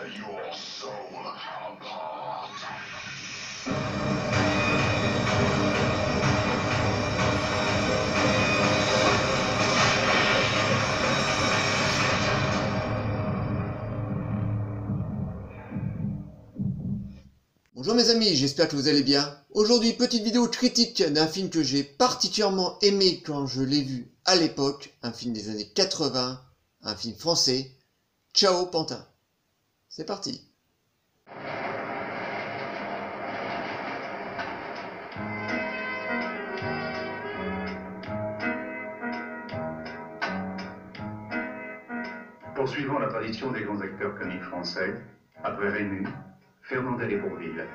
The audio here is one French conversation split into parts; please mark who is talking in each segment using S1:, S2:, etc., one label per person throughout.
S1: your soul apart.
S2: Bonjour mes amis, j'espère que vous allez bien. Aujourd'hui, petite vidéo critique d'un film que j'ai particulièrement aimé quand je l'ai vu à l'époque, un film des années 80, un film français, Ciao Pantin. C'est parti.
S3: Poursuivant la tradition des grands acteurs comiques français, après Rému, Fernandel et Bourvil,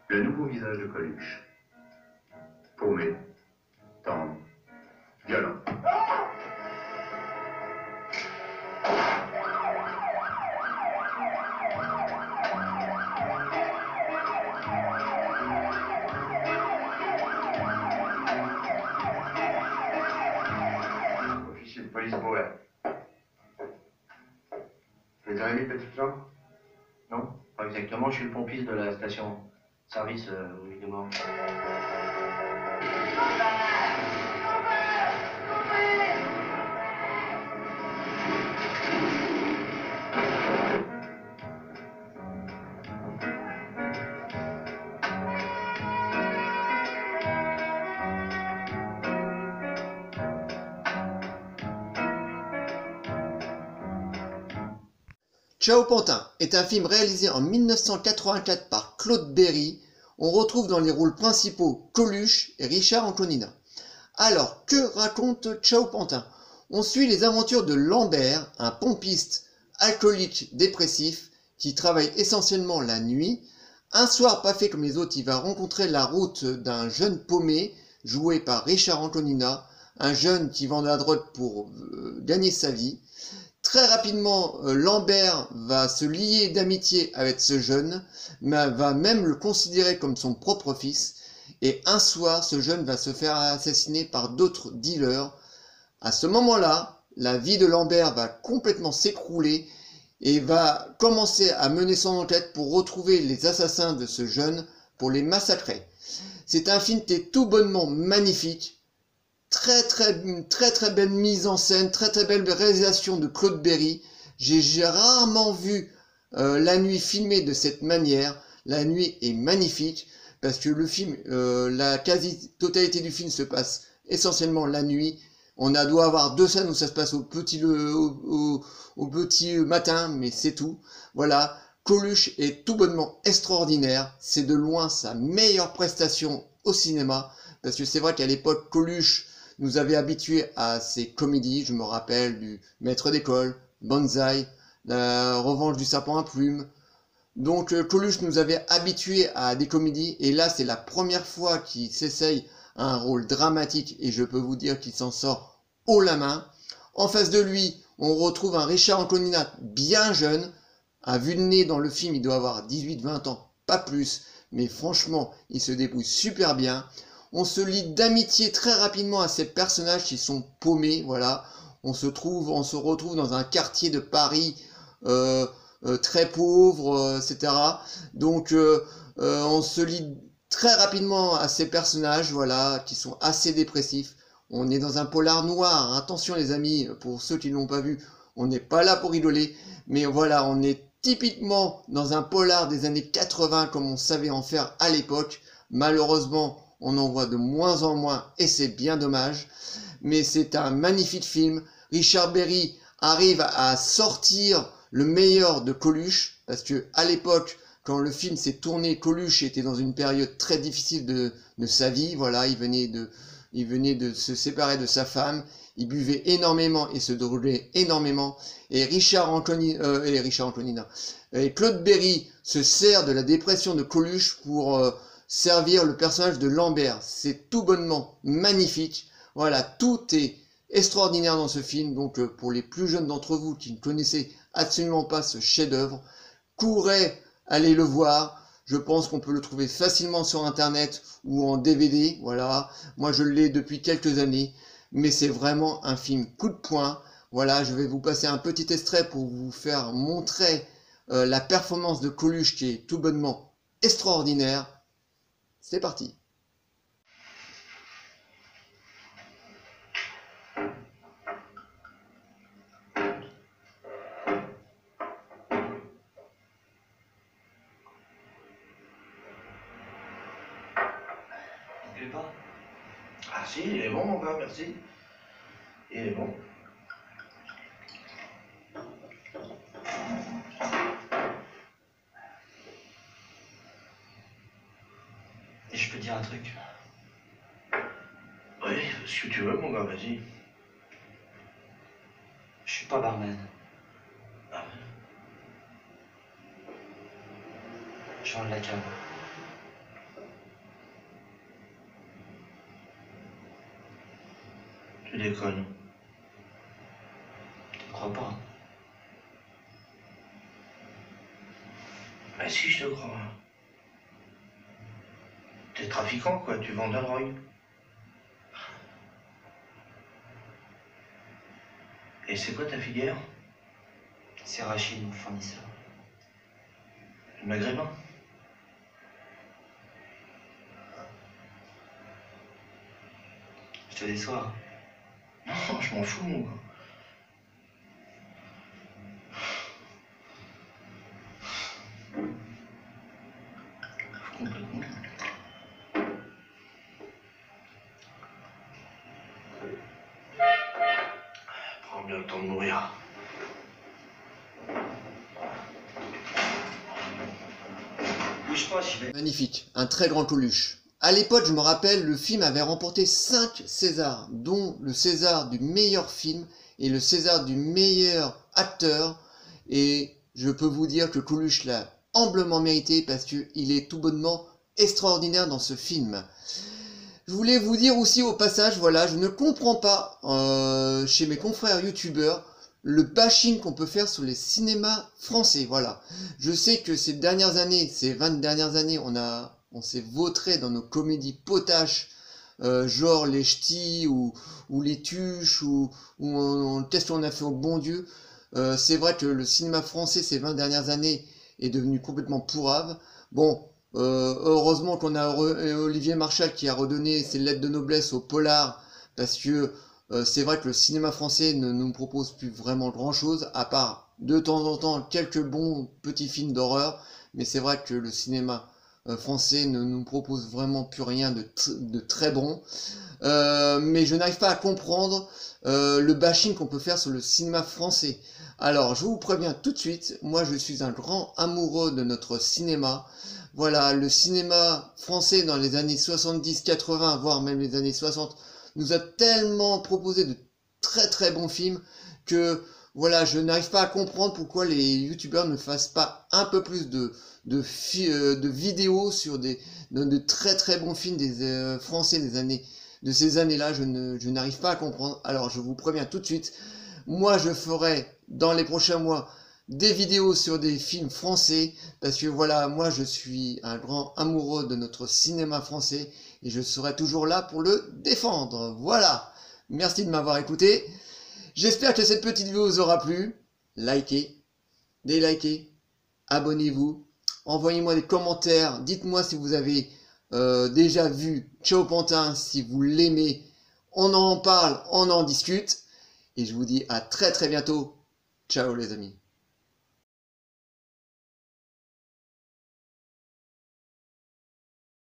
S3: le nouveau visage de Coluche. Paumé, tendre, violent.
S4: Officier de police Bauer. Les Jérémy Petit-Jean? Non, pas exactement, je suis le pompiste de la station service, évidemment.
S2: Ciao Pantin est un film réalisé en 1984 par Claude Berry. On retrouve dans les rôles principaux Coluche et Richard Anconina. Alors, que raconte Ciao Pantin? On suit les aventures de Lambert, un pompiste alcoolique dépressif qui travaille essentiellement la nuit. Un soir pas fait comme les autres, il va rencontrer la route d'un jeune paumé joué par Richard Anconina, un jeune qui vend de la drogue pour gagner sa vie. Très rapidement, Lambert va se lier d'amitié avec ce jeune, mais va même le considérer comme son propre fils. Et un soir, ce jeune va se faire assassiner par d'autres dealers. À ce moment-là, la vie de Lambert va complètement s'écrouler et va commencer à mener son enquête pour retrouver les assassins de ce jeune, pour les massacrer. C'est un film qui est tout bonnement magnifique. Très belle mise en scène, très belle réalisation de Claude Berry. J'ai rarement vu la nuit filmée de cette manière. La nuit est magnifique parce que le film, la quasi-totalité du film se passe essentiellement la nuit. Doit avoir deux scènes où ça se passe au petit matin, mais c'est tout. Voilà, Coluche est tout bonnement extraordinaire. C'est de loin sa meilleure prestation au cinéma parce que c'est vrai qu'à l'époque, Coluche nous avait habitués à ces comédies, je me rappelle du Maître d'école, Banzai, la Revanche du serpent à plumes. Donc Coluche nous avait habitués à des comédies et là c'est la première fois qu'il s'essaye à un rôle dramatique et je peux vous dire qu'il s'en sort haut la main. En face de lui, on retrouve un Richard Anconina bien jeune. À vue de nez dans le film, il doit avoir 18-20 ans, pas plus, mais franchement, il se débrouille super bien. On se lie d'amitié très rapidement à ces personnages qui sont paumés, voilà. On se retrouve dans un quartier de Paris très pauvre, etc. Donc on se lie très rapidement à ces personnages, voilà, qui sont assez dépressifs. On est dans un polar noir, attention les amis, pour ceux qui ne l'ont pas vu, on n'est pas là pour rigoler, mais voilà, on est typiquement dans un polar des années 80 comme on savait en faire à l'époque. Malheureusement, on en voit de moins en moins et c'est bien dommage. Mais c'est un magnifique film. Richard Berry arrive à sortir le meilleur de Coluche. Parce que à l'époque, quand le film s'est tourné, Coluche était dans une période très difficile de sa vie. Voilà, il venait de se séparer de sa femme. Il buvait énormément et se droguait énormément. Et Claude Berry se sert de la dépression de Coluche pour servir le personnage de Lambert. C'est tout bonnement magnifique. Voilà, tout est extraordinaire dans ce film. Donc pour les plus jeunes d'entre vous qui ne connaissaient absolument pas ce chef-d'œuvre, courez aller le voir. Je pense qu'on peut le trouver facilement sur internet ou en DVD. Voilà, moi je l'ai depuis quelques années, mais c'est vraiment un film coup de poing. Voilà, je vais vous passer un petit extrait pour vous faire montrer la performance de Coluche qui est tout bonnement extraordinaire. C'est parti.
S4: Il plaît pas? Ah si, il est bon mon gars, merci. Il est bon. Et je peux te dire un truc? Oui, ce que tu veux mon gars, vas-y. Je suis pas barman. Ah ouais? Je vends de la cave. Tu déconnes. Tu me crois pas? Bah si, je te crois. T'es trafiquant, quoi, tu vends de la drogue. Et c'est quoi ta filière? C'est Rachid, mon fournisseur. Le maghrébin? Je te déçois. Non, je m'en fous, mon gars. Complètement. Prends bien le temps de mourir. Bouge pas, j'y vais.
S2: Magnifique, un très grand Coluche. À l'époque, je me rappelle, le film avait remporté 5 Césars, dont le César du meilleur film et le César du meilleur acteur. Et je peux vous dire que Coluche l'a amplement mérité parce qu'il est tout bonnement extraordinaire dans ce film. Je voulais vous dire aussi au passage, voilà, je ne comprends pas chez mes confrères youtubeurs le bashing qu'on peut faire sur les cinémas français, voilà. Je sais que ces dernières années, ces 20 dernières années, on s'est vautré dans nos comédies potaches, genre les ch'tis ou les tuches ou qu'est-ce qu'on a fait au bon Dieu. C'est vrai que le cinéma français ces 20 dernières années est devenu complètement pourrave. Bon, heureusement qu'on a Olivier Marchal qui a redonné ses lettres de noblesse au polar, parce que c'est vrai que le cinéma français ne nous propose plus vraiment grand chose, à part de temps en temps quelques bons petits films d'horreur, mais c'est vrai que le cinéma français ne nous propose vraiment plus rien de très bon. Mais je n'arrive pas à comprendre le bashing qu'on peut faire sur le cinéma français. Alors, je vous préviens tout de suite, moi je suis un grand amoureux de notre cinéma. Voilà, le cinéma français dans les années 70-80, voire même les années 60, nous a tellement proposé de très très bons films que voilà, je n'arrive pas à comprendre pourquoi les youtubeurs ne fassent pas un peu plus de vidéos sur de très très bons films des français de ces années-là. Je n'arrive pas à comprendre. Alors je vous préviens tout de suite, moi je ferai dans les prochains mois des vidéos sur des films français, parce que voilà, moi je suis un grand amoureux de notre cinéma français et je serai toujours là pour le défendre. Voilà, merci de m'avoir écouté. J'espère que cette petite vidéo vous aura plu. Likez, délikez, abonnez-vous, envoyez-moi des commentaires, dites-moi si vous avez déjà vu Ciao Pantin, si vous l'aimez, on en parle, on en discute, et je vous dis à très très bientôt. Ciao les amis.